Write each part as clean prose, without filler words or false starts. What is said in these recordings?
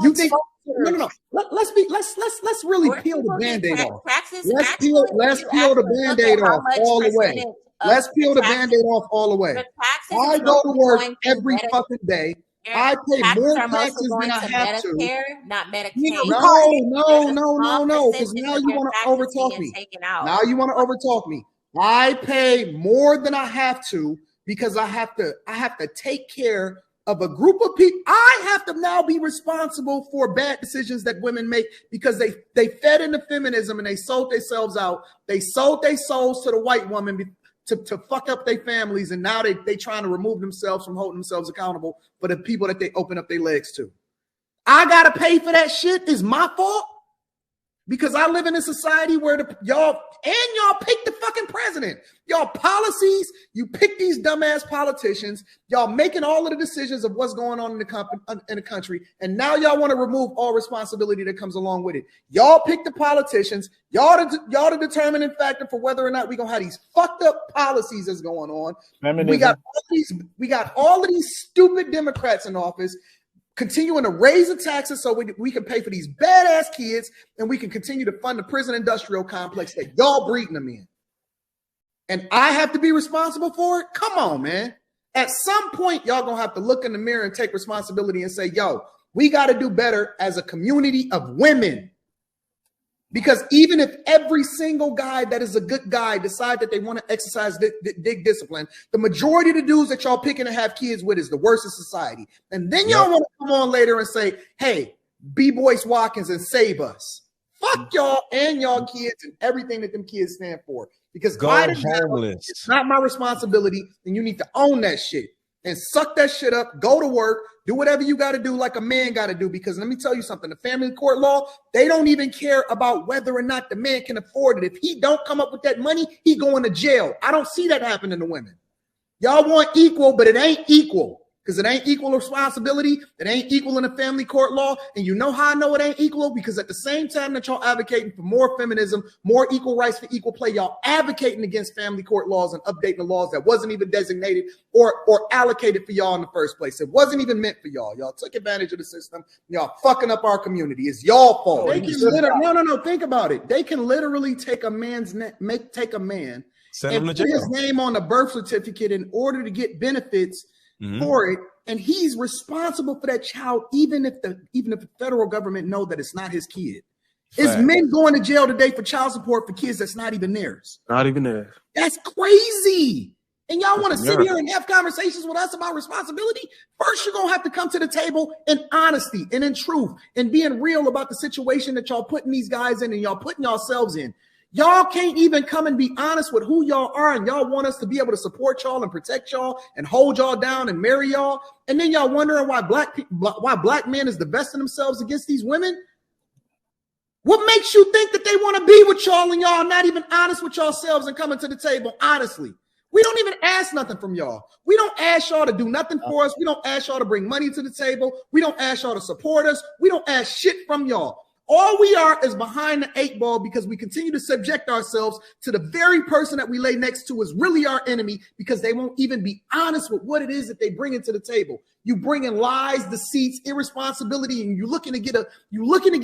You think no. Let's really peel the Band-Aid off. Let's peel the Band-Aid off all the way. Let's peel the Band-Aid off all the way. I go to work every fucking day. I pay more taxes than I have to. Not Medicaid. No. Because now you want to overtalk me. Now you want to overtalk me. I pay more than I have to because I have to take care of a group of people. I have to now be responsible for bad decisions that women make because they fed into feminism and they sold themselves out. They sold their souls to the white woman to fuck up their families, and now they trying to remove themselves from holding themselves accountable for the people that they open up their legs to. I gotta pay for that shit. Is my fault? Because I live in a society where y'all pick the fucking president. Y'all policies, you pick these dumbass politicians. Y'all making all of the decisions of what's going on in the country. And now y'all want to remove all responsibility that comes along with it. Y'all pick the politicians. Y'all the determining factor for whether or not we're going to have these fucked up policies that's going on. We got all of these stupid Democrats in office continuing to raise the taxes so we can pay for these badass kids and we can continue to fund the prison industrial complex that y'all breeding them in. And I have to be responsible for it? Come on, man. At some point, y'all gonna have to look in the mirror and take responsibility and say, yo, we got to do better as a community of women. Because even if every single guy that is a good guy decide that they want to exercise dig discipline, the majority of the dudes that y'all picking to have kids with is the worst of society. And then y'all want to come on later and say, hey, be Boyce Watkins and save us. Fuck y'all and y'all kids and everything that them kids stand for. Because it's not my responsibility, and you need to own that shit and suck that shit up, go to work, do whatever you got to do like a man got to do. Because let me tell you something, the family court law, they don't even care about whether or not the man can afford it. If he don't come up with that money, he going to jail. I don't see that happening to women. Y'all want equal, but it ain't equal. Because it ain't equal responsibility. It ain't equal in the family court law. And you know how I know it ain't equal? Because at the same time that y'all advocating for more feminism, more equal rights for equal play, y'all advocating against family court laws and updating the laws that wasn't even designated or allocated for y'all in the first place. It wasn't even meant for y'all. Y'all took advantage of the system. Y'all fucking up our community. It's y'all fault. No, think about it. They can literally take a man's take a man and put his name on the birth certificate in order to get benefits for it, and he's responsible for that child, even if the federal government know that it's not his kid. It's men going to jail today for child support for kids that's not even theirs. Not even theirs. That's crazy. And y'all want to sit here and have conversations with us about responsibility? First, you're gonna have to come to the table in honesty and in truth and being real about the situation that y'all putting these guys in and y'all putting yourselves in. Y'all can't even come and be honest with who y'all are, and y'all want us to be able to support y'all and protect y'all and hold y'all down and marry y'all. And then y'all wondering why black men is divesting themselves against these women. What makes you think that they want to be with y'all and y'all not even honest with yourselves and coming to the table honestly? We don't even ask nothing from y'all. We don't ask y'all to do nothing for us. We don't ask y'all to bring money to the table. We don't ask y'all to support us. We don't ask shit from y'all. All we are is behind the 8 ball because we continue to subject ourselves to the very person that we lay next to is really our enemy because they won't even be honest with what it is that they bring into the table. You bring in lies, deceits, irresponsibility, and you're looking to get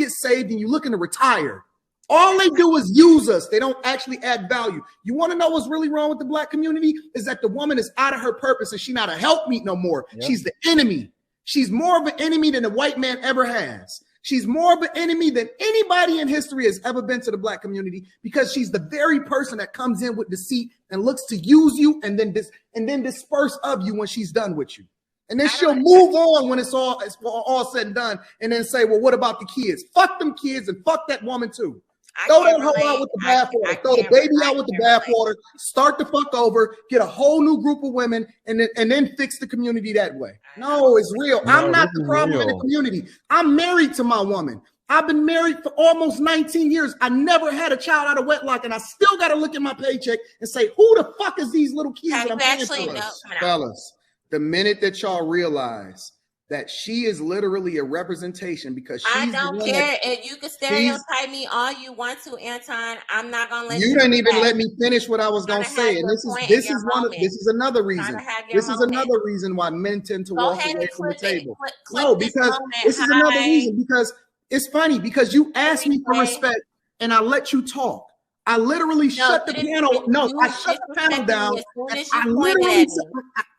saved and you're looking to retire. All they do is use us. They don't actually add value. You want to know what's really wrong with the black community? Is that the woman is out of her purpose and she's not a helpmeet no more. Yep. She's the enemy. She's more of an enemy than the white man ever has. She's more of an enemy than anybody in history has ever been to the black community because she's the very person that comes in with deceit and looks to use you and then disperse of you when she's done with you. And then she'll move on when it's all said and done and then say, well, what about the kids? Fuck them kids and fuck that woman too. Throw that hoe out with the bathwater. Throw the baby out with the bathwater. Start the fuck over. Get a whole new group of women, and then fix the community that way. No, it's real. I'm not the problem in the community. I'm married to my woman. I've been married for almost 19 years. I never had a child out of wedlock, and I still got to look at my paycheck and say, "Who the fuck is these little kids?" That I'm paying for? Fellas, the minute that y'all realize that she is literally a representation because she's I don't care if you can stereotype me all you want to, Anton. I'm not gonna let you didn't even let me finish what I was gonna say. And this is another reason. This is another reation why men tend to walk away from the table. No, because this is another reason. Because it's funny because you asked me for respect and I let you talk. I literally shut the panel. No, I shut the panel down. I literally,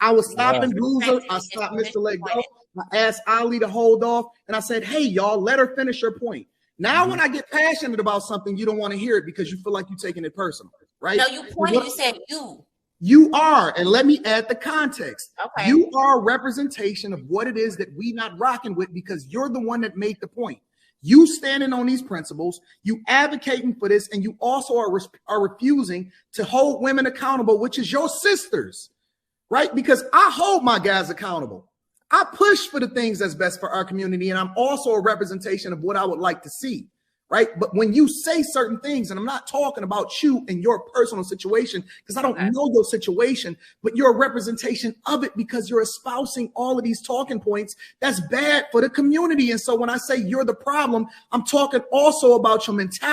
I was stopping Bruiser. I stopped Mr. Let Go. I asked Ali to hold off, and I said, "Hey, y'all, let her finish her point." Now, when I get passionate about something, you don't want to hear it because you feel like you're taking it personal, right? No, you pointed. You said you. You are, and let me add the context. Okay. You are a representation of what it is that we not rocking with because you're the one that made the point. You standing on these principles, you advocating for this, and you also are refusing to hold women accountable, which is your sisters, right? Because I hold my guys accountable. I push for the things that's best for our community, and I'm also a representation of what I would like to see, right? But when you say certain things, and I'm not talking about you and your personal situation, because I don't know your situation, but you're a representation of it because you're espousing all of these talking points that's bad for the community. And so when I say you're the problem, I'm talking also about your mentality.